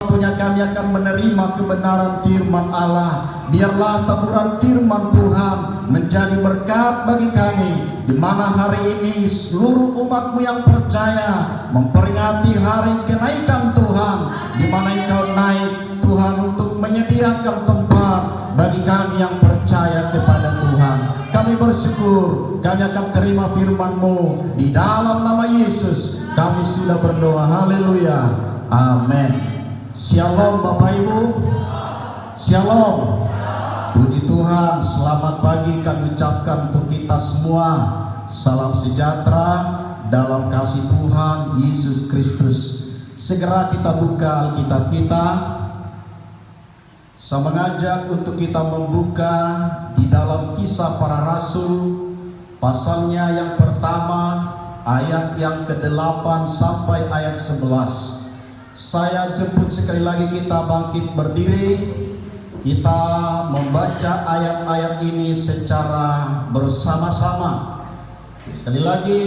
waktunya kami akan menerima kebenaran firman Allah. Biarlah taburan firman Tuhan menjadi berkat bagi kami, di mana hari ini seluruh umat-Mu yang percaya memperingati hari kenaikan Tuhan, di mana Engkau naik Tuhan untuk menyediakan tempat bagi kami yang percaya kepada Tuhan. Kami bersyukur, kami akan terima firman-Mu di dalam nama Yesus. Kami sudah berdoa, haleluya, amin. Shalom Bapak Ibu, shalom. Puji Tuhan, selamat pagi kami ucapkan untuk kita semua. Salam sejahtera dalam kasih Tuhan Yesus Kristus. Segera kita buka Alkitab kita. Saya mengajak untuk kita membuka di dalam Kisah Para Rasul, pasalnya yang pertama, ayat yang ke-8 sampai ayat 11. Saya jemput sekali lagi kita bangkit berdiri. Kita membaca ayat-ayat ini secara bersama-sama. Sekali lagi,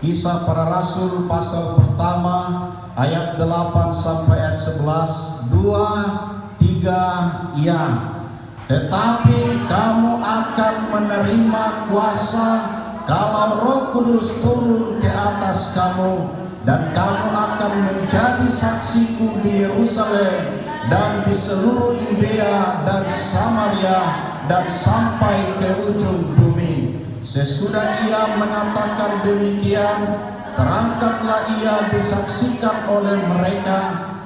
Kisah Para Rasul pasal pertama ayat 8 sampai ayat 11. 2, 3, ya. Tetapi kamu akan menerima kuasa kalau Roh Kudus turun ke atas kamu, dan kamu akan menjadi saksiku di Yerusalem dan di seluruh Yudea dan Samaria dan sampai ke ujung bumi. Sesudah ia mengatakan demikian, terangkatlah ia disaksikan oleh mereka,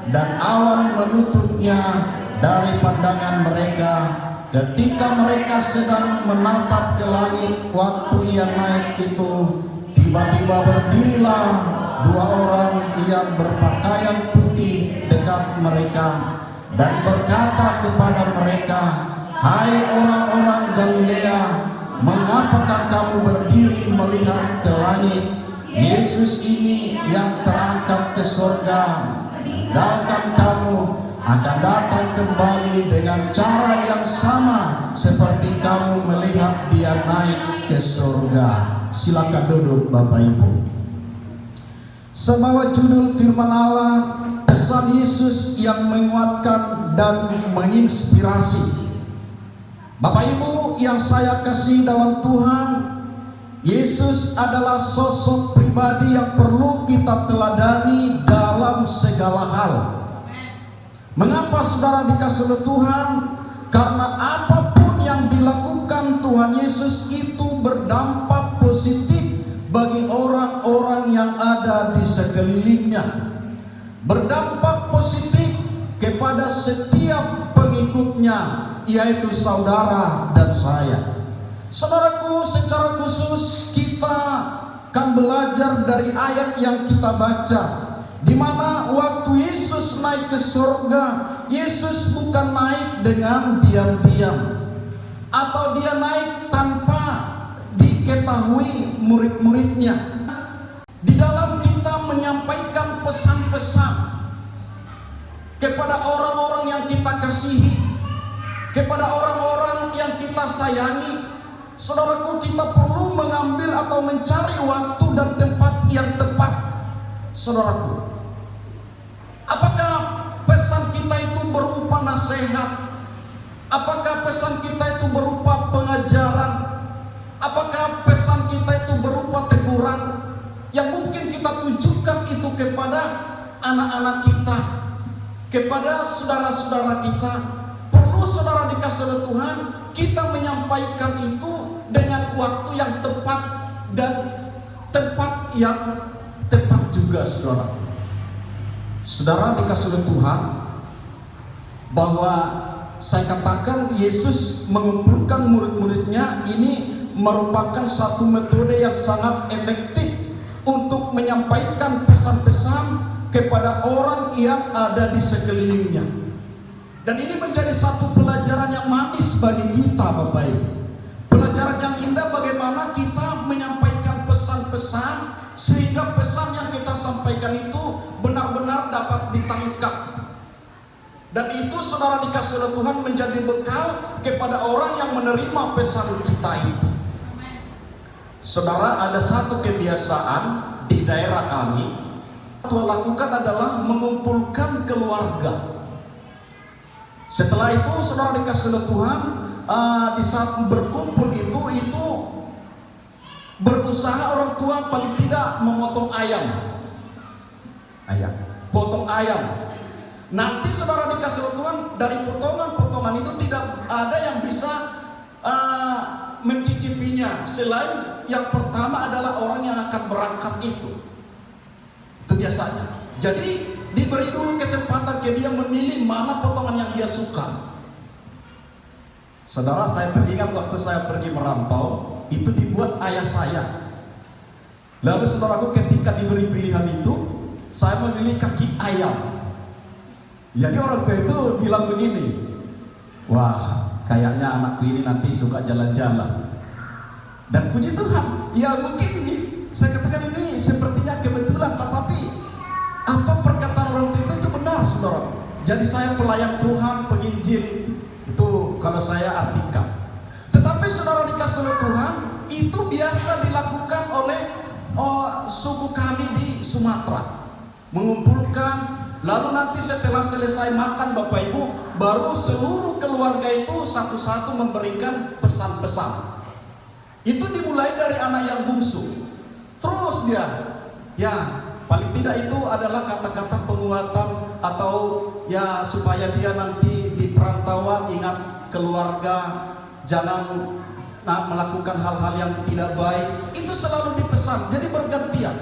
dan awan menutupnya dari pandangan mereka. Ketika mereka sedang menatap ke langit waktu ia naik itu, tiba-tiba berdirilah 2 orang yang berpakaian putih dekat mereka dan berkata kepada mereka, "Hai orang-orang Galilea, mengapakah kamu berdiri melihat ke langit? Yesus ini yang terangkat ke surga meninggalkan kamu akan datang kembali dengan cara yang sama seperti kamu melihat dia naik ke surga." Silakan duduk Bapak Ibu. Sebawa judul firman Allah, pesan Yesus yang menguatkan dan menginspirasi. Bapak Ibu yang saya kasih dalam Tuhan, Yesus adalah sosok pribadi yang perlu kita teladani dalam segala hal. Mengapa saudara dikasih oleh Tuhan? Karena apapun yang dilakukan Tuhan Yesus itu berdampak positif bagi orang-orang yang ada di sekelilingnya, berdampak positif kepada setiap pengikutnya, yaitu saudara dan saya. Saudaraku, secara khusus kita akan belajar dari ayat yang kita baca, di mana waktu Yesus naik ke surga, Yesus bukan naik dengan diam-diam, atau dia naik tanpa diketahui murid-muridnya. Di dalam kita menyampaikan pesan-pesan kepada orang-orang yang kita kasihi, kepada orang-orang yang kita sayangi, saudaraku, kita perlu mengambil atau mencari waktu dan tempat yang tepat. Saudaraku, apakah pesan kita itu berupa nasihat? Apakah pesan kita itu berupa pengajaran? Apakah pesan kita itu berupa teguran yang mungkin kita tujukan itu kepada anak-anak kita, kepada saudara-saudara kita? Perlu saudara dikasih oleh Tuhan, kita menyampaikan itu dengan waktu yang tepat dan tempat yang tepat juga, saudara. Saudara dikasih oleh Tuhan, bahwa saya katakan Yesus mengumpulkan murid-muridnya ini merupakan satu metode yang sangat efektif untuk menyampaikan pesan-pesan kepada orang yang ada di sekelilingnya. Dan ini menjadi satu pelajaran yang manis bagi kita, Bapak Ibu. Pelajaran yang indah bagaimana kita menyampaikan pesan-pesan sehingga pesan yang kita sampaikan itu benar-benar dapat ditangkap. Dan itu saudara dikasih oleh Tuhan menjadi bekal kepada orang yang menerima pesan kita itu. Saudara, ada satu kebiasaan di daerah kami, Tuhan lakukan adalah mengumpulkan keluarga. Setelah itu saudara dikasih oleh Tuhan, di saat berkumpul itu berusaha orang tua paling tidak memotong ayam, potong ayam. Nanti saudara dikasih oleh Tuhan, dari potongan-potongan itu tidak ada yang bisa mencicipinya selain yang pertama adalah orang yang akan berangkat itu biasanya. Jadi diberi dulu kesempatan ke dia memilih mana potongan yang dia suka. Saudara, saya teringat waktu saya pergi merantau, itu dibuat ayah saya. Lalu saudaraku, ketika diberi pilihan itu, saya memilih kaki ayam. Jadi orang tua itu bilang begini, wah kayaknya anakku ini nanti suka jalan-jalan. Dan puji Tuhan, ya mungkin saya katakan ini sepertinya kebetulan, tetapi apa perkataan orang tua itu benar, saudara. Jadi saya pelayan Tuhan, penginjil, itu kalau saya artikan. Tetapi saudara dikasih oleh Tuhan, itu biasa dilakukan oleh suku kami di Sumatera. Mengumpulkan, lalu nanti setelah selesai makan Bapak Ibu, baru seluruh keluarga itu satu-satu memberikan pesan-pesan. Itu dimulai dari anak yang bungsu. Terus dia, ya paling tidak itu adalah kata-kata penguatan atau ya supaya dia nanti di perantauan ingat keluarga, jangan melakukan hal-hal yang tidak baik. Itu selalu dipesan, jadi bergantian.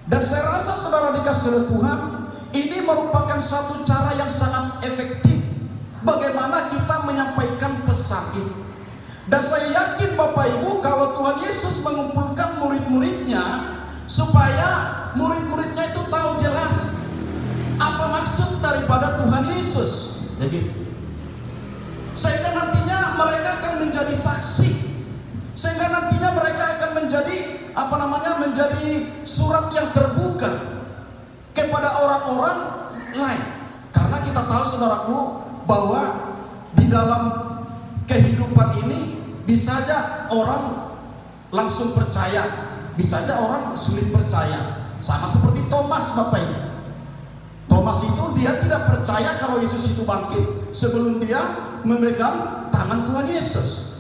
Dan saya rasa saudara dikasih oleh Tuhan, ini merupakan satu cara yang sangat efektif bagaimana kita menyampaikan pesan itu. Dan saya yakin Bapak Ibu, kalau Tuhan Yesus mengumpulkan murid-muridnya supaya murid-muridnya itu tahu jelas apa maksud daripada Tuhan Yesus, begitu. Sehingga nantinya mereka akan menjadi saksi, sehingga nantinya mereka akan menjadi menjadi surat yang terbuka kepada orang-orang lain. Karena kita tahu saudaraku bahwa di dalam kehidupan ini bisa saja orang langsung percaya, bisa saja orang sulit percaya. Sama seperti Thomas, Bapak Ibu. Thomas itu dia tidak percaya kalau Yesus itu bangkit sebelum dia memegang tangan Tuhan Yesus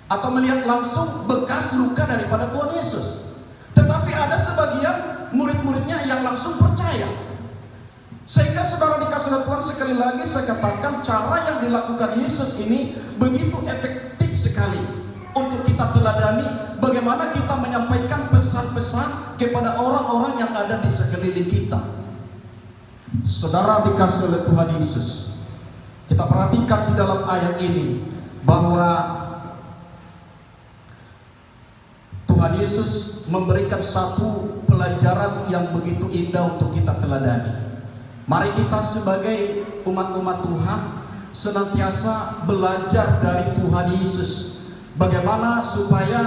atau melihat langsung bekas luka daripada Tuhan Yesus. Tetapi ada sebagian murid-muridnya yang langsung percaya. Sehingga saudara dikasih oleh Tuhan, sekali lagi saya katakan, cara yang dilakukan Yesus ini begitu efektif sekali untuk kita teladani bagaimana kita menyampaikan pesan-pesan kepada orang-orang yang ada di sekeliling kita. Saudara dikasih oleh Tuhan Yesus, kita perhatikan di dalam ayat ini bahwa Tuhan Yesus memberikan satu pelajaran yang begitu indah untuk kita teladani. Mari kita sebagai umat-umat Tuhan senantiasa belajar dari Tuhan Yesus, bagaimana supaya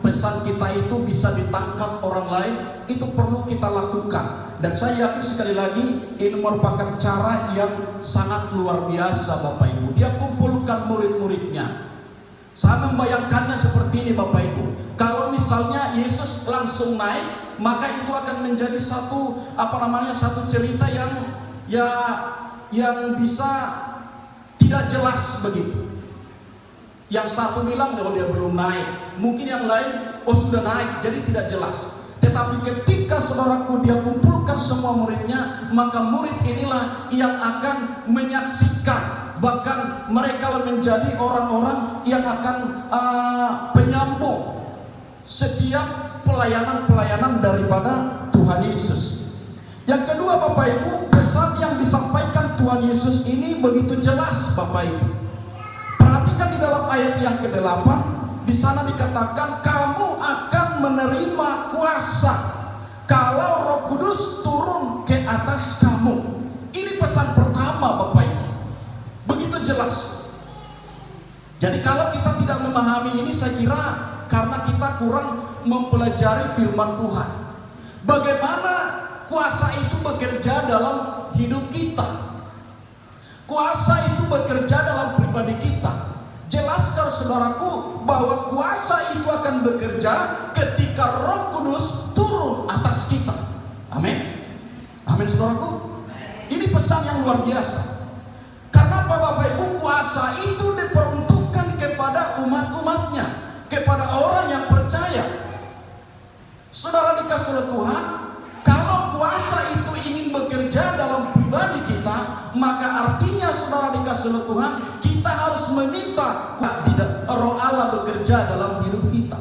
pesan kita itu bisa ditangkap orang lain. Itu perlu kita lakukan. Dan saya yakin sekali lagi ini merupakan cara yang sangat luar biasa Bapak Ibu. Dia kumpulkan murid-muridnya. Saya membayangkannya seperti ini Bapak Ibu. Kalau misalnya Yesus langsung naik, maka itu akan menjadi satu satu cerita yang bisa tidak jelas begitu. Yang satu bilang dia belum naik, mungkin yang lain sudah naik, jadi tidak jelas. Tetapi ketika saudaraku dia kumpulkan semua muridnya, maka murid inilah yang akan menyaksikan, bahkan mereka menjadi orang-orang yang akan penyambung setiap pelayanan-pelayanan daripada Tuhan Yesus. Yang kedua Bapak Ibu, pesan yang disampaikan Tuhan Yesus ini begitu jelas Bapak Ibu. Perhatikan di dalam ayat yang ke-8, di sana dikatakan kamu akan menerima kuasa kalau Roh Kudus turun ke atas kamu. Ini pesan pertama Bapak Ibu. Begitu jelas. Jadi kalau kita tidak memahami ini, saya kira karena kita kurang mempelajari firman Tuhan. Bagaimana kuasa itu bekerja dalam hidup kita. Kuasa itu bekerja dalam pribadi kita. Jelaskan saudaraku bahwa kuasa itu akan bekerja ketika Roh Kudus turun atas kita. Amin. luar biasa. Karena apa Bapak Ibu? Kuasa itu diperuntukkan kepada umat-umatnya, kepada orang yang percaya. Saudara dikasih oleh Tuhan, kalau kuasa itu ingin bekerja dalam pribadi kita, maka artinya saudara dikasih oleh Tuhan, kita harus meminta Roh Allah bekerja dalam hidup kita.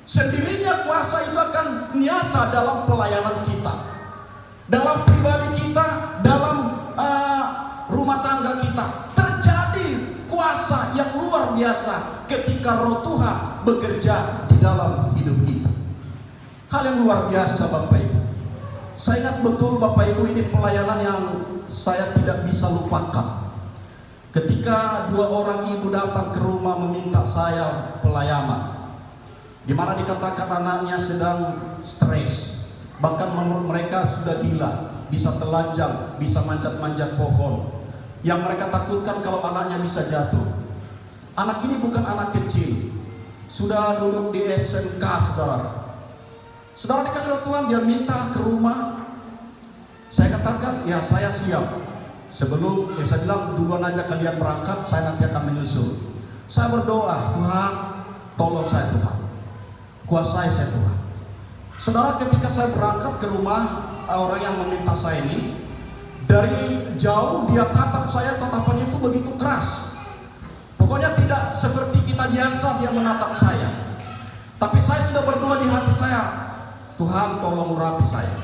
Sendirinya kuasa itu akan nyata dalam pelayanan kita, dalam pribadi kita, dalam rumah tangga kita. Terjadi kuasa yang luar biasa ketika Roh Tuhan bekerja di dalam hidup kita. Hal yang luar biasa Bapak Ibu. Saya ingat betul Bapak Ibu, ini pelayanan yang saya tidak bisa lupakan. Ketika 2 orang ibu datang ke rumah meminta saya pelayanan, di mana dikatakan anaknya sedang stres, bahkan menurut mereka sudah gila, bisa telanjang, bisa manjat-manjat pohon. Yang mereka takutkan kalau anaknya bisa jatuh. Anak ini bukan anak kecil, sudah duduk di SMK saudara. Saudara dikasih oleh Tuhan, dia minta ke rumah. Saya katakan, ya saya siap. Sebelum saya bilang, duluan aja kalian berangkat, saya nanti akan menyusul. Saya berdoa, Tuhan tolong saya Tuhan, kuasai saya Tuhan. Saudara, ketika saya berangkat ke rumah orang yang meminta saya ini, dari jauh dia tatap saya, tatapannya itu begitu keras. Pokoknya tidak seperti kita biasa dia menatap saya. Tapi saya sudah berdoa di hati saya, Tuhan tolong urapi saya.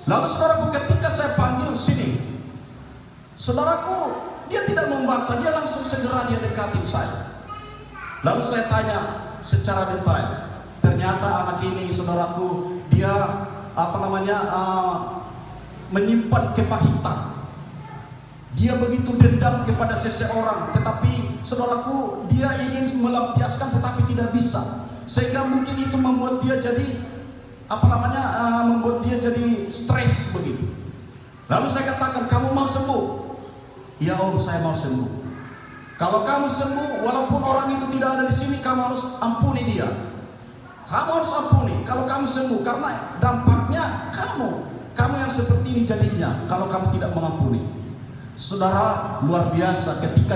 Lalu saudaraku, ketika saya panggil sini, saudaraku, dia tidak membantah, dia langsung segera dia dekatin saya. Lalu saya tanya secara detail. Ternyata anak ini saudaraku, dia menyimpan kepahitan. Dia begitu dendam kepada seseorang, tetapi saudaraku, dia ingin melampiaskan tetapi tidak bisa. Sehingga mungkin itu membuat dia jadi membuat dia jadi stres begitu. Lalu saya katakan, kamu mau sembuh? Ya Om, saya mau sembuh. Kalau kamu sembuh, walaupun orang itu tidak ada di sini, kamu harus ampuni dia. Kamu harus ampuni kalau kamu sembuh, karena dampaknya kamu yang seperti ini jadinya kalau kamu tidak mengampuni. Saudara, luar biasa ketika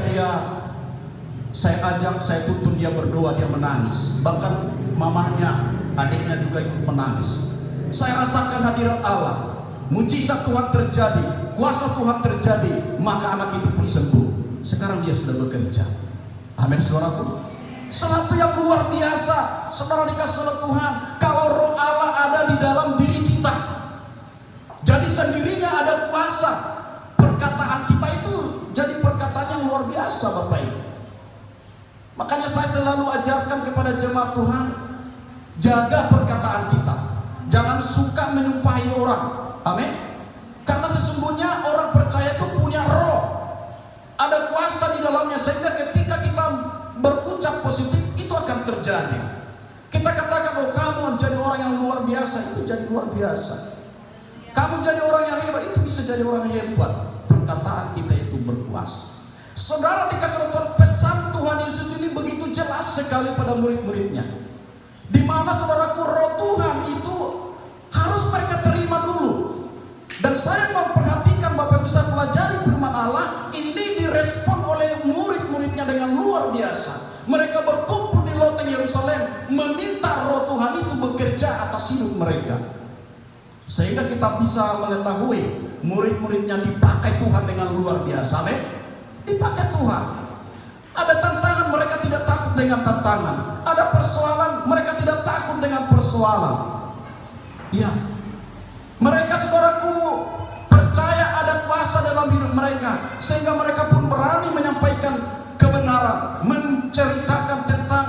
saya ajak, saya tuntun dia berdoa, dia menangis. Bahkan mamahnya, adiknya juga ikut menangis. Saya rasakan hadirat Allah, mujizat Tuhan terjadi, kuasa Tuhan terjadi, maka anak itu pun sembuh. Sekarang dia sudah bekerja. Amin saudaraku. Sesuatu yang luar biasa, saudara dikasih oleh Tuhan. Kalau Roh Allah ada di dalam diri kita, jadi sendirinya ada kuasa. Perkataan kita itu jadi perkataan yang luar biasa Bapak Ibu. Makanya saya selalu ajarkan kepada jemaat Tuhan, jaga perkataan kita. Jangan suka menyumpahi orang. Amin. Karena sesungguhnya orang percaya itu punya roh, ada kuasa di dalamnya, sehingga ketika kita berucap positif itu akan terjadi. Kita katakan, oh kamu jadi orang yang luar biasa, itu jadi luar biasa. Kamu jadi orang yang hebat, itu bisa jadi orang yang hebat. Perkataan kita itu berkuasa. Saudara dikasih Tuhan, pesan Tuhan Yesus ini begitu jelas sekali pada murid-muridnya, di mana saudaraku, Roh Tuhan itu harus mereka terima dulu. Dan saya memperhatikan Bapak Ibu, saya pelajari firman Allah ini direspon oleh murid-muridnya dengan luar biasa. Mereka berkumpul di loteng Yerusalem meminta Roh Tuhan itu bekerja atas hidup mereka, sehingga kita bisa mengetahui murid-muridnya dipakai Tuhan dengan luar biasa. Amin. Dipakai Tuhan. Ada tantangan, mereka tidak takut dengan tantangan. Ada persoalan, mereka tidak takut dengan persoalan. Ya, mereka saudaraku percaya ada kuasa dalam hidup mereka, sehingga mereka pun berani menyampaikan kebenaran, menceritakan tentang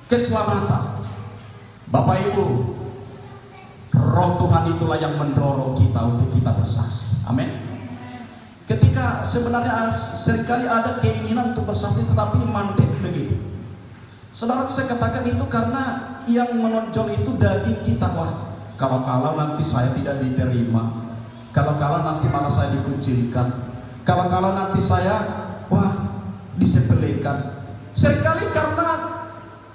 keselamatan. Bapak Ibu, Roh Tuhan itulah yang mendorong kita untuk kita bersaksi. Amin. Ketika sebenarnya seringkali ada keinginan untuk bersaksi tetapi mandek begitu. Saudara, saya katakan itu karena yang menonjol itu daging kita. Wah, kalau nanti saya tidak diterima, kalau nanti malah saya dikucilkan, kalau nanti saya disepelekan. Seringkali karena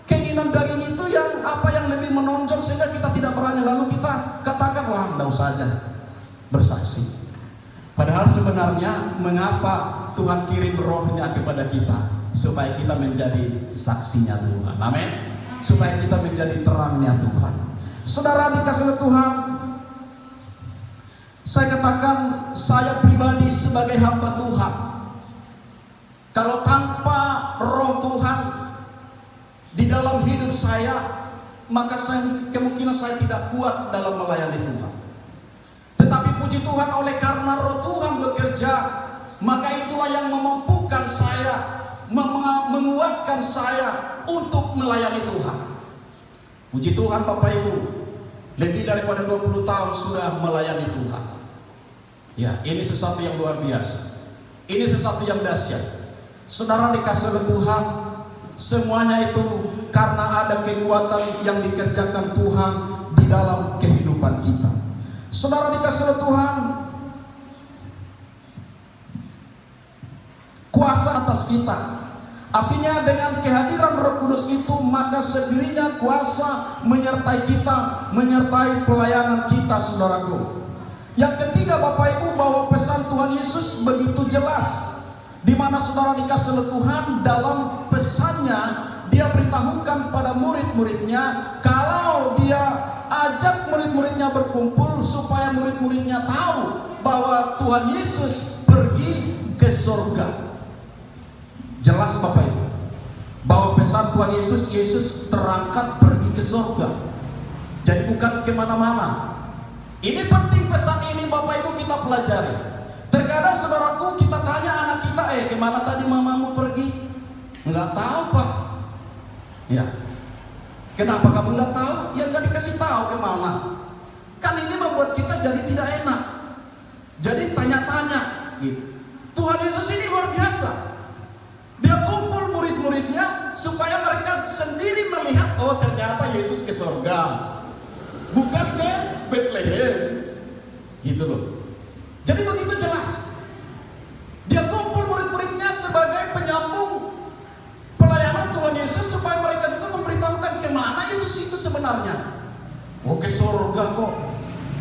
keinginan daging itu yang lebih menonjol, sehingga kita tidak berani. Lalu kita katakan, wah, enggak usah aja bersaksi. Padahal sebenarnya sebenarnya mengapa Tuhan kirim rohnya kepada kita? Supaya kita menjadi saksinya Tuhan. Amin. Supaya kita menjadi terangnya Tuhan. Saudara dikasihi Tuhan, saya katakan, saya pribadi sebagai hamba Tuhan, kalau tanpa roh Tuhan di dalam hidup saya, maka kemungkinan saya tidak kuat dalam melayani Tuhan. Tetapi puji Tuhan, oleh karena roh Tuhan bekerja, maka itulah yang memampukan saya, menguatkan saya untuk melayani Tuhan. Puji Tuhan Bapak Ibu, lebih daripada 20 tahun sudah melayani Tuhan. Ya, ini sesuatu yang luar biasa. Ini sesuatu yang dahsyat. Saudara dikasihi oleh Tuhan, semuanya itu karena ada kekuatan yang dikerjakan Tuhan di dalam kehidupan kita. Saudara dikasihi oleh Tuhan, kuasa atas kita. Artinya dengan kehadiran Roh Kudus itu, maka sendirinya kuasa menyertai kita, menyertai pelayanan kita, saudaraku. Yang ketiga Bapak Ibu, bahwa pesan Tuhan Yesus begitu jelas, di mana saudara dikasihi oleh Tuhan, dalam pesannya dia beritahukan pada murid-muridnya, kalau dia ajak murid-muridnya berkumpul supaya murid-muridnya tahu bahwa Tuhan Yesus pergi ke surga. Jelas Bapak Ibu, bahwa pesan Tuhan Yesus, Yesus terangkat pergi ke surga. Jadi bukan kemana-mana. Ini penting pesan ini Bapak Ibu kita pelajari. Terkadang saudaraku, kita tanya anak kita, kemana tadi mamamu pergi? Enggak tahu Pak. Ya, kenapa kamu enggak tahu? Ya enggak dikasih tahu kemana. Kan ini membuat kita jadi tidak enak. Jadi tanya-tanya gitu. Tuhan Yesus ini luar biasa. Dia kumpul murid-muridnya supaya mereka sendiri melihat, oh ternyata Yesus ke surga, bukan ke Bethlehem, gitu loh. Jadi begitu jelas. Dia kumpul murid-muridnya sebagai penyambung pelayanan Tuhan Yesus, supaya mereka juga memberitahukan kemana Yesus itu sebenarnya. Oh ke surga kok.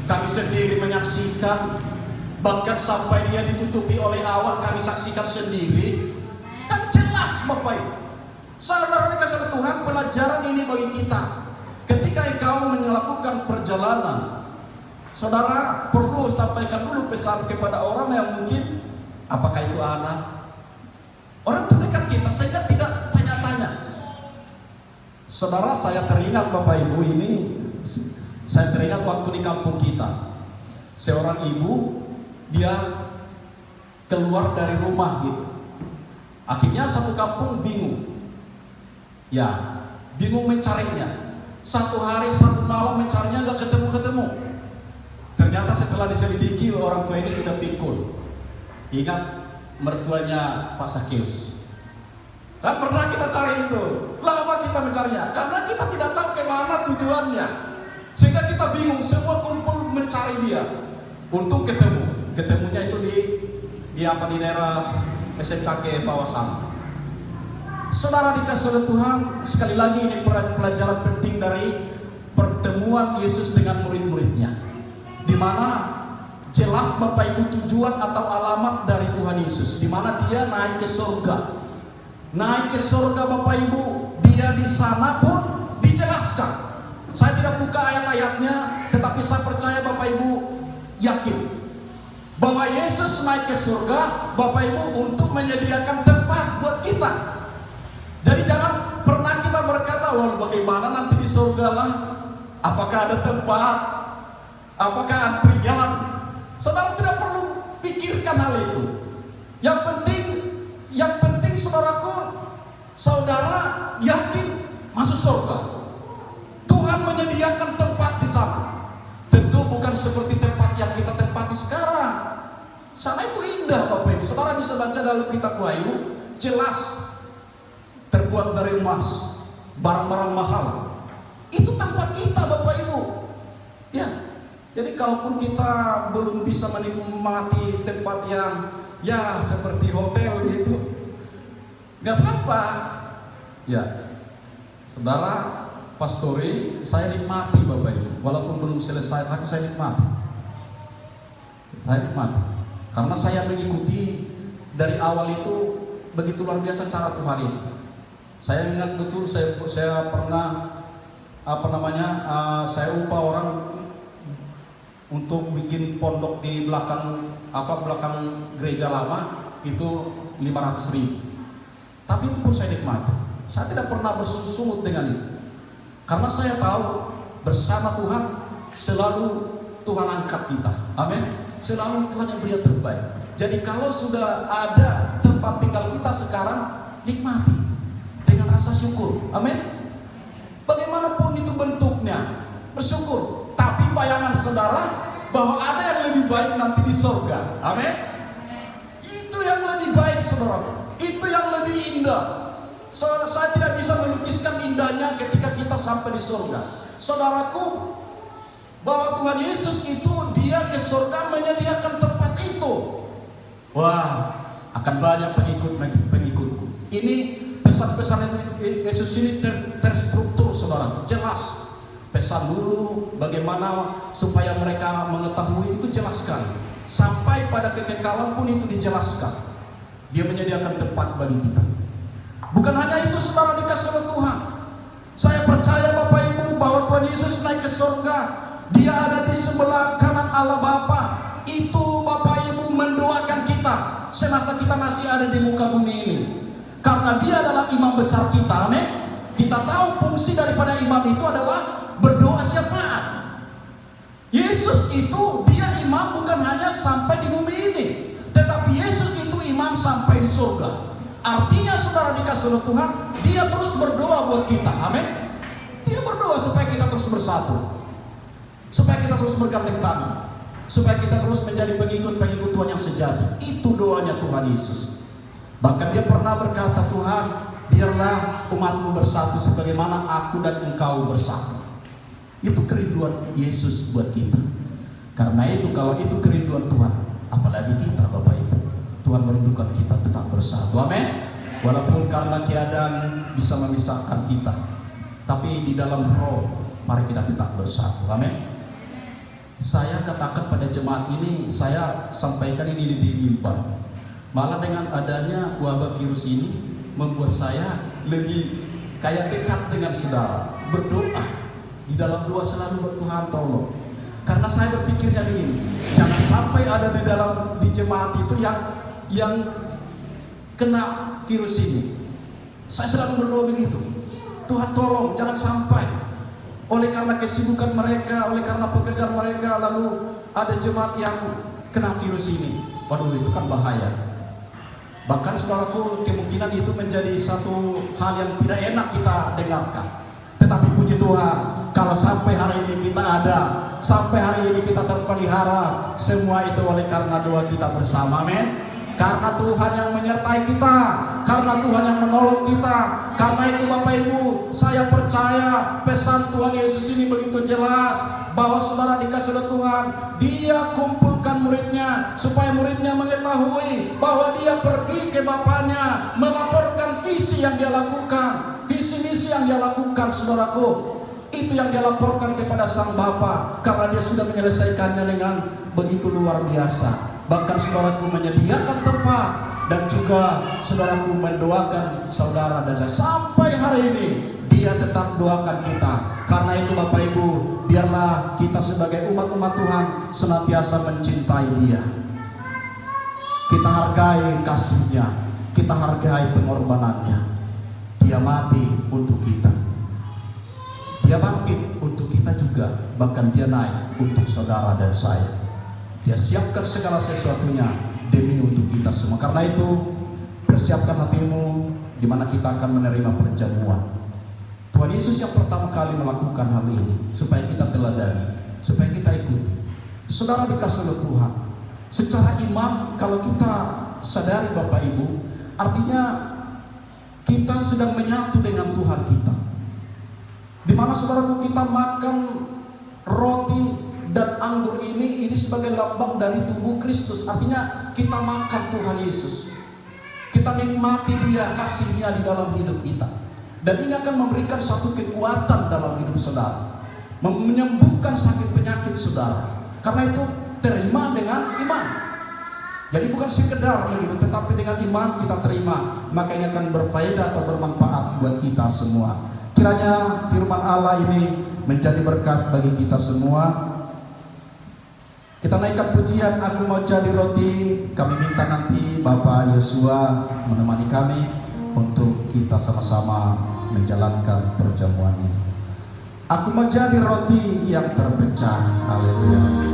Kami sendiri menyaksikan, bahkan sampai dia ditutupi oleh awan, kami saksikan sendiri. Kan jelas Bapak Ibu. Saudara dikasihi Tuhan, pelajaran ini bagi kita. Ketika engkau melakukan perjalanan, saudara perlu sampaikan dulu pesan kepada orang yang mungkin, apakah itu anak, orang terdekat kita, sehingga tidak tanya-tanya. Saudara, saya teringat Bapak Ibu ini, saya teringat waktu di kampung kita, seorang ibu, dia keluar dari rumah gitu. Akhirnya satu kampung bingung, ya bingung mencarinya. Satu hari satu malam mencarinya nggak ketemu-ketemu. Ternyata setelah diselidiki, orang tua ini sudah pikul. Ingat mertuanya Pak Sakius. Kan pernah kita cari itu, lama kita mencarinya, karena kita tidak tahu kemana tujuannya, sehingga kita bingung. Semua kumpul mencari dia untuk ketemu. Ketemunya itu di daerah SMKK bawah sana. Saudara dikasihi oleh Tuhan, sekali lagi ini pelajaran penting dari pertemuan Yesus dengan murid-muridnya, di mana jelas Bapak Ibu tujuan atau alamat dari Tuhan Yesus, di mana dia naik ke surga. Naik ke surga Bapak Ibu, dia di sana pun dijelaskan. Saya tidak buka ayat-ayatnya, tetapi saya percaya Bapak Ibu yakin bahwa Yesus naik ke surga Bapak Ibu untuk menyediakan tempat buat kita. Jadi jangan pernah kita berkata, wah bagaimana nanti di surga lah, apakah ada tempat, apakah antrian. Saudara tidak perlu pikirkan hal itu. Yang penting saudaraku, saudara yakin masuk surga. Tuhan menyediakan tempat di sana. Tentu bukan seperti tempat yang kita tempati sekarang. Sana itu indah Bapak Ibu. Saudara bisa baca dalam kitab Wahyu, jelas terbuat dari emas, barang-barang mahal. Itu tempat kita Bapak Ibu. Ya. Jadi kalaupun kita belum bisa menikmati tempat yang ya seperti hotel gitu, nggak apa-apa. Ya. Saudara pastori, saya nikmati Bapak Ibu. Walaupun belum selesai, tapi saya nikmati. Saya nikmati. Karena saya mengikuti dari awal itu begitu luar biasa cara Tuhan itu. Saya ingat betul saya pernah saya upah orang untuk bikin pondok di belakang gereja lama itu 500.000. Tapi itu pun saya nikmati. Saya tidak pernah bersungut-sungut dengan itu. Karena saya tahu bersama Tuhan selalu Tuhan angkat kita. Amin. Selalu Tuhan yang beri yang terbaik. Jadi kalau sudah ada tempat tinggal kita sekarang, nikmati dengan rasa syukur. Amin. Bagaimanapun itu bentuknya, bersyukur. Tapi bayangan saudara bahwa ada yang lebih baik nanti di surga. Amin. Itu yang lebih baik saudara. Itu yang lebih indah. Saudara, saya tidak bisa melukiskan indahnya ketika kita sampai di surga. Saudaraku, bahwa Tuhan Yesus itu dia ke surga menyediakan tempat itu. Wah, akan banyak pengikutku. Ini pesan-pesan Yesus ini terstruktur saudara, jelas. Pesan dulu bagaimana supaya mereka mengetahui itu jelas sekali. Sampai pada kekekalan pun itu dijelaskan. Dia menyediakan tempat bagi kita. Bukan hanya itu saudara dikasih oleh Tuhan. Saya percaya Bapak Ibu bahwa Tuhan Yesus naik ke surga. Dia ada di sebelah kanan Allah Bapa. Itu Bapak Ibu mendoakan kita semasa kita masih ada di muka bumi ini. Karena dia adalah imam besar kita. Amin. Kita tahu fungsi daripada imam itu adalah berdoa syafaat. Yesus itu dia imam bukan hanya sampai di bumi ini, tetapi Yesus itu imam sampai di surga. Artinya saudara dikasih oleh Tuhan, dia terus berdoa buat kita. Amin. Dia berdoa supaya kita terus bersatu, supaya kita terus bergandeng tangan, supaya kita terus menjadi pengikut-pengikut Tuhan yang sejati. Itu doanya Tuhan Yesus. Bahkan dia pernah berkata, Tuhan, biarlah umatmu bersatu sebagaimana aku dan engkau bersatu. Itu kerinduan Yesus buat kita. Karena itu kalau itu kerinduan Tuhan, apalagi kita Bapak Ibu, Tuhan merindukan kita tetap bersatu. Amin. Walaupun karena keadaan bisa memisahkan kita, tapi di dalam roh mari kita tetap bersatu. Amin. Saya katakan pada jemaat ini, saya sampaikan ini di mimbar. Malah dengan adanya wabah virus ini membuat saya lebih kayak dekat dengan saudara, berdoa. Di dalam doa selalu Tuhan tolong. Karena saya berpikirnya begini, jangan sampai ada di jemaat itu yang kena virus ini. Saya selalu berdoa begitu. Tuhan tolong jangan sampai oleh karena kesibukan mereka, oleh karena pekerjaan mereka, lalu ada jemaat yang kena virus ini. Waduh, itu kan bahaya. Bahkan saudaraku, kemungkinan itu menjadi satu hal yang tidak enak kita dengarkan. Tetapi puji Tuhan, kalau sampai hari ini kita ada, sampai hari ini kita terpelihara, semua itu oleh karena doa kita bersama. Amin. Karena Tuhan yang menyertai kita, karena Tuhan yang menolong kita. Karena itu Bapak Ibu, saya percaya pesan Tuhan Yesus ini begitu jelas, bahwa saudara dikasih oleh Tuhan, dia kumpulkan muridnya supaya muridnya mengetahui bahwa dia pergi ke Bapaknya, melaporkan visi yang dia lakukan, visi misi yang dia lakukan. Saudaraku, itu yang dia laporkan kepada Sang Bapa, karena dia sudah menyelesaikannya dengan begitu luar biasa. Bahkan saudaraku menyediakan tempat, dan juga saudaraku mendoakan saudara dan saya. Sampai hari ini dia tetap doakan kita. Karena itu Bapak Ibu, biarlah kita sebagai umat-umat Tuhan senantiasa mencintai dia. Kita hargai kasihnya, kita hargai pengorbanannya. Dia mati untuk kita, dia bangkit untuk kita juga. Bahkan dia naik untuk saudara dan saya. Dia siapkan segala sesuatunya demi untuk kita semua. Karena itu persiapkan hatimu di mana kita akan menerima perjamuan. Tuhan Yesus yang pertama kali melakukan hal ini supaya kita teladani, supaya kita ikuti. Saudara dikasih oleh Tuhan, secara iman kalau kita sadari Bapak Ibu, artinya kita sedang menyatu dengan Tuhan kita. Di mana saudaraku kita makan roti dan anggur ini sebagai lambang dari tubuh Kristus. Artinya kita makan Tuhan Yesus, kita nikmati dia, kasihnya di dalam hidup kita. Dan ini akan memberikan satu kekuatan dalam hidup saudara, menyembuhkan sakit penyakit saudara. Karena itu terima dengan iman. Jadi bukan sekedar begitu, tetapi dengan iman kita terima, maka ini akan berfaedah atau bermanfaat buat kita semua. Kiranya firman Allah ini menjadi berkat bagi kita semua. Kita naikkan pujian Aku Mau Jadi Roti. Kami minta nanti Bapak Yosua menemani kami untuk kita sama-sama menjalankan perjamuan ini. Aku mau jadi roti yang terpecah. Haleluya.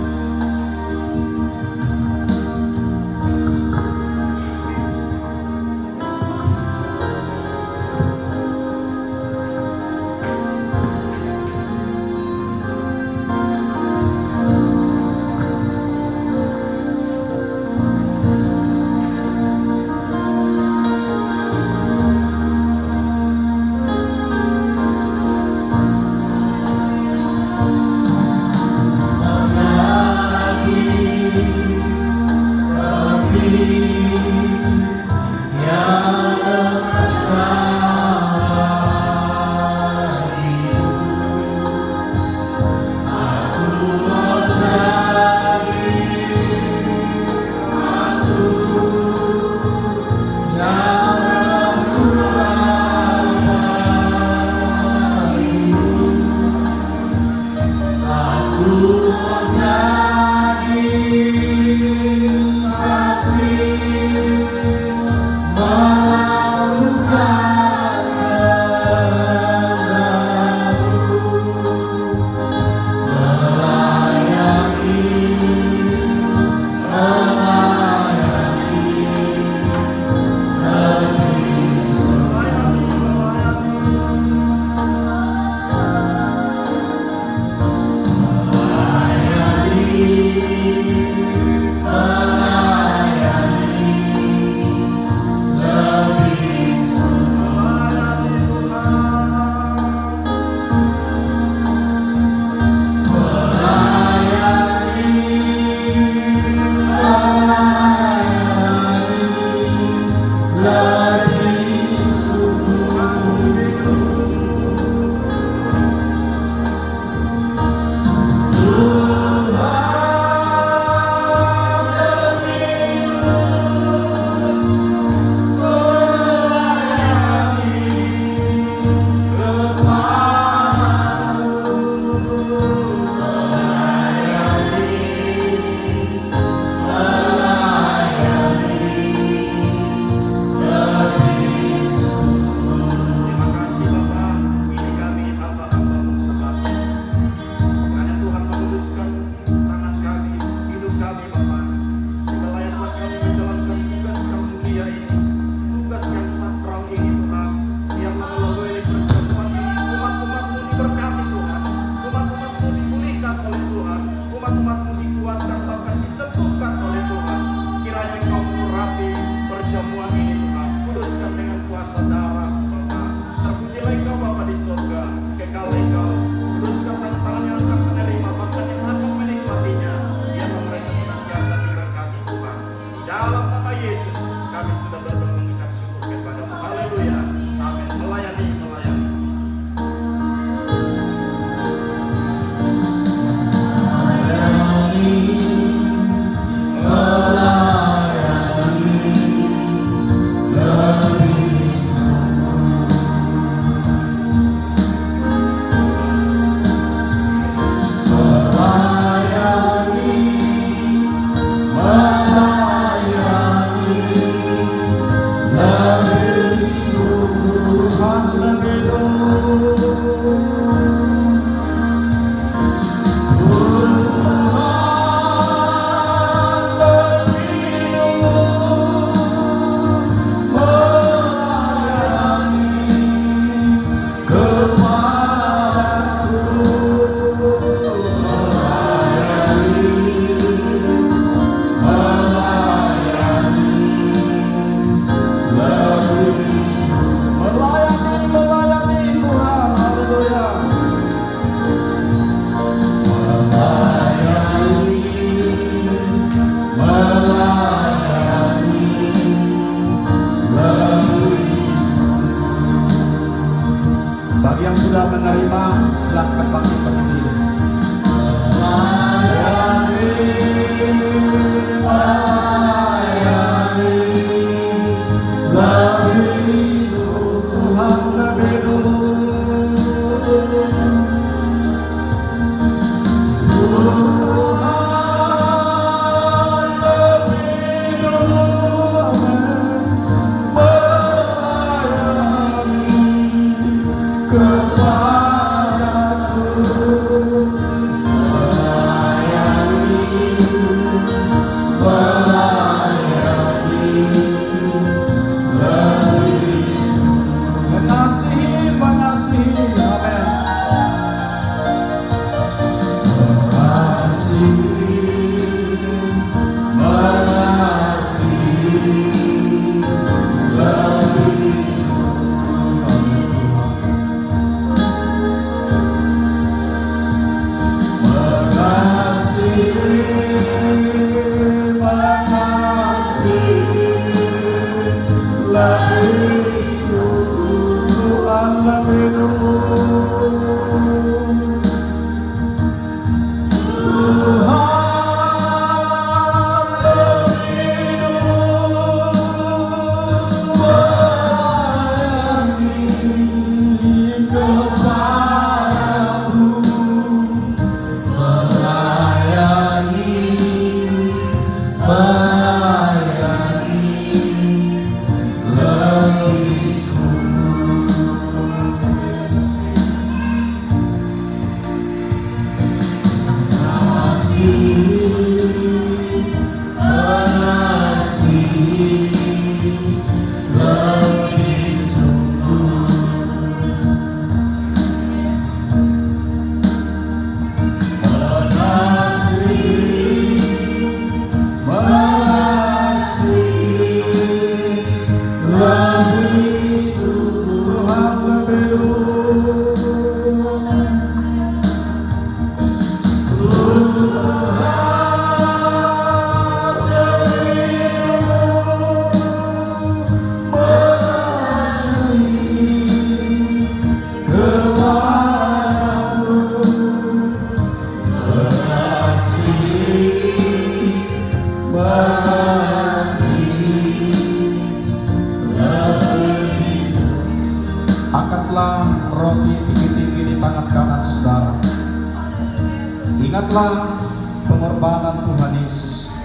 Ingatlah pengorbanan Tuhan Yesus.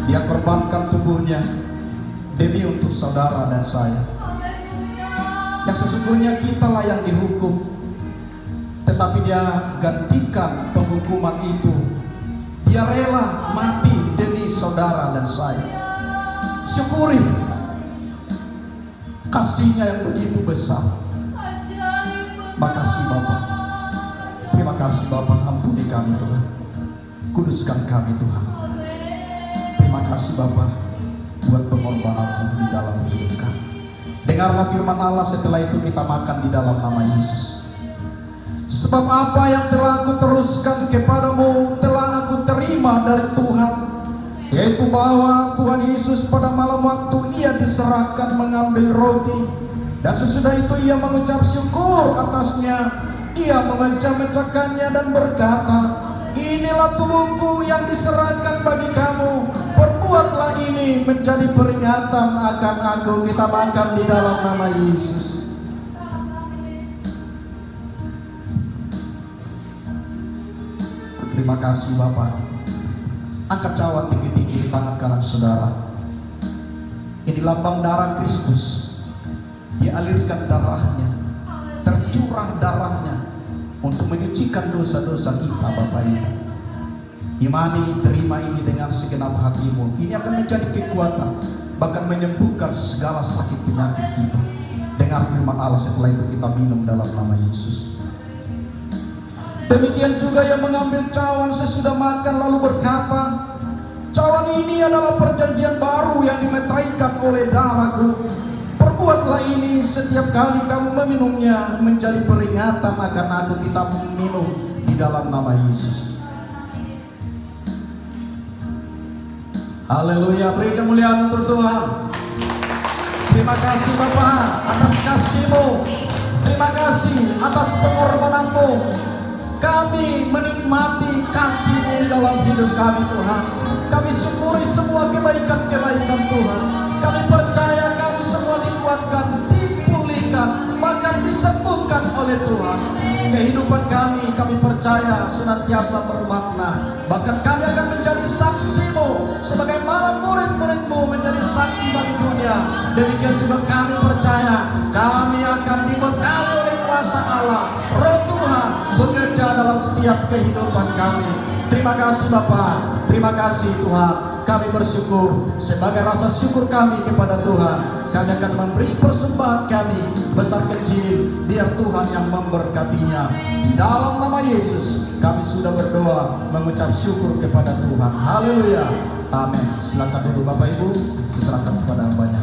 Dia korbankan tubuhnya demi untuk saudara dan saya. Yang sesungguhnya kitalah yang dihukum, tetapi dia gantikan penghukuman itu. Dia rela mati demi saudara dan saya. Syukuri kasihnya yang begitu besar. Makasih Bapa. Terima kasih Bapa, ampuni kami Tuhan. Kuduskan kami Tuhan. Terima kasih Bapa buat pengorbanan-Mu di dalam hidup kami. Dengarlah firman Allah, setelah itu kita makan di dalam nama Yesus. Sebab apa yang telah aku teruskan kepadamu telah aku terima dari Tuhan, yaitu bahwa Tuhan Yesus pada malam waktu Ia diserahkan mengambil roti, dan sesudah itu Ia mengucap syukur atasnya. Ia memecah-mecahkannya dan berkata, "Inilah tubuhku yang diserahkan bagi kamu. Perbuatlah ini menjadi peringatan akan aku." Kita makan di dalam nama Yesus. Terima kasih Bapak. Angkat cawan tinggi-tinggi di tangan kanan saudara. Ini lambang darah Kristus. Dialirkan darahnya, tercurah darahnya untuk menyucikan dosa-dosa kita Bapak Ibu. Imani, terima ini dengan segenap hatimu. Ini akan menjadi kekuatan, bahkan menyembuhkan segala sakit penyakit kita. Dengar firman Allah, setelah itu kita minum dalam nama Yesus. Demikian juga yang mengambil cawan sesudah makan lalu berkata, "Cawan ini adalah perjanjian baru yang dimeteraikan oleh darahku. Perbuatlah ini setiap kali kamu meminumnya menjadi peringatan akan aku." Kita minum di dalam nama Yesus. Haleluya, beri kemuliaan untuk Tuhan. Terima kasih Bapa atas kasih-Mu. Terima kasih atas pengorbanan-Mu. Kami menikmati kasih-Mu di dalam hidup kami Tuhan. Kami syukuri semua kebaikan-kebaikan Tuhan. Kami percaya kami semua dikuatkan, dipulihkan, bahkan disembuhkan oleh Tuhan. Kehidupan kami percaya senantiasa bermakna. Bahkan kami akan menjadi saksi-Mu, sebagaimana murid-murid-Mu menjadi saksi saksi bagi dunia. Demikian juga kami percaya kami akan dibekali oleh kuasa Allah. Roh Tuhan bekerja dalam setiap kehidupan kami. Terima kasih Bapa, terima kasih Tuhan. Kami bersyukur, sebagai rasa syukur kami kepada Tuhan, kami akan memberi persembahan kami besar kecil, biar Tuhan yang memberkatinya. Di dalam nama Yesus kami sudah berdoa mengucap syukur kepada Tuhan. Haleluya, amin. Silakan duduk Bapak Ibu, diserahkan kepada hambanya.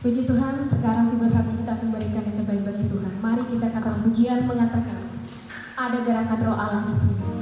Puji Tuhan, sekarang tiba saatnya kita akan berikan yang terbaik bagi Tuhan. Mari kita katakan pujian mengatakan, ada gerakan roh Allah di sini.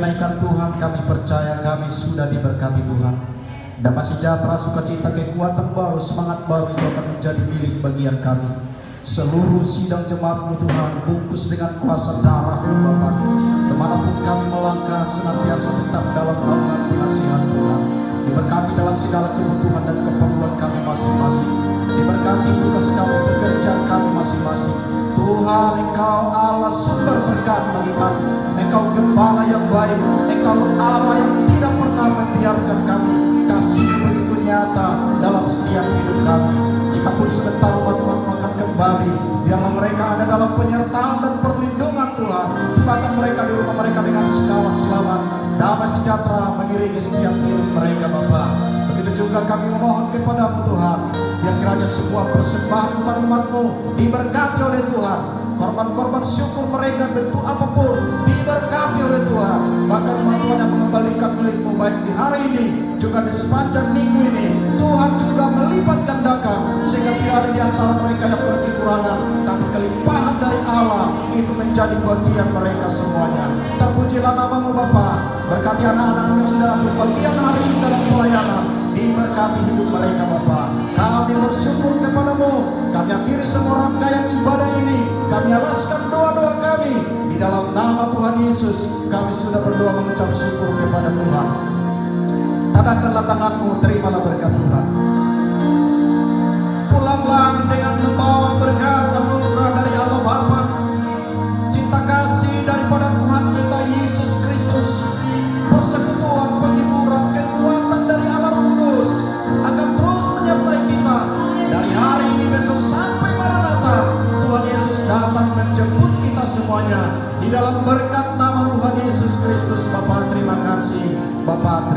kenaikan Tuhan, kami percaya kami sudah diberkati Tuhan. Damai sejahtera, sukacita, kekuatan baru, semangat baru itu akan menjadi milik bagian kami. Seluruh sidang jemaat-Mu Tuhan, bungkus dengan kuasa darah-Mu Bapa. Kemanapun kami melangkah, senantiasa tetap dalam naungan penasihat Tuhan. Diberkati dalam segala kebutuhan dan keperluan kami masing-masing. Diberkati tugas kami, pekerjaan kami masing-masing. Tuhan, Engkau Allah sumber berkat bagi kami. Engkau gembala yang baik. Engkau Allah yang tidak pernah membiarkan kami. Kasih begitu nyata dalam setiap hidup kami. Jikapun sebentar umat-umat akan kembali, biarlah mereka ada dalam penyertaan dan perlindungan Tuhan. Tibakan mereka di rumah mereka dengan segala selamat. Damai sejahtera mengiringi setiap hidup mereka Bapa. Begitu juga kami memohon kepadamu Tuhan, biar kiranya semua persembahan umat-umatmu diberkati oleh Tuhan. Korban-korban syukur mereka bentuk apapun diberkati oleh Tuhan. Bahkan umat Tuhan yang mengembalikan milikmu baik di hari ini juga di sepanjang minggu ini, Tuhan juga melipat gandakan, sehingga tidak ada di antara mereka yang berkekurangan, tapi kelimpahan dari Allah itu menjadi bagian mereka semuanya. Terpujilah namamu Bapa. Berkati anak-anakmu yang sudah berbagian hari ini dalam pelayanan. Diberkati hidup mereka Bapa. Kami bersyukur kepadamu. Kami akhiri semua rangkaian ibadah ini. Kami alaskan doa-doa kami di dalam nama Tuhan Yesus. Kami sudah berdoa mengucap syukur kepada Tuhan. Tadahkanlah tanganmu, terimalah berkat Tuhan. Pulanglah dengan membawa berkat anugerah dari Allah Bapa, cinta kasih daripada Tuhan kita Yesus Kristus, persekutuan, penghiburan, kekuatan dari Allah Roh Kudus akan terus menyertai kita dari hari ini besok sampai Maranatha. Tuhan Yesus datang menjemput kita semuanya di dalam berkat nama Tuhan Yesus Kristus. Bapa terima kasih, Bapa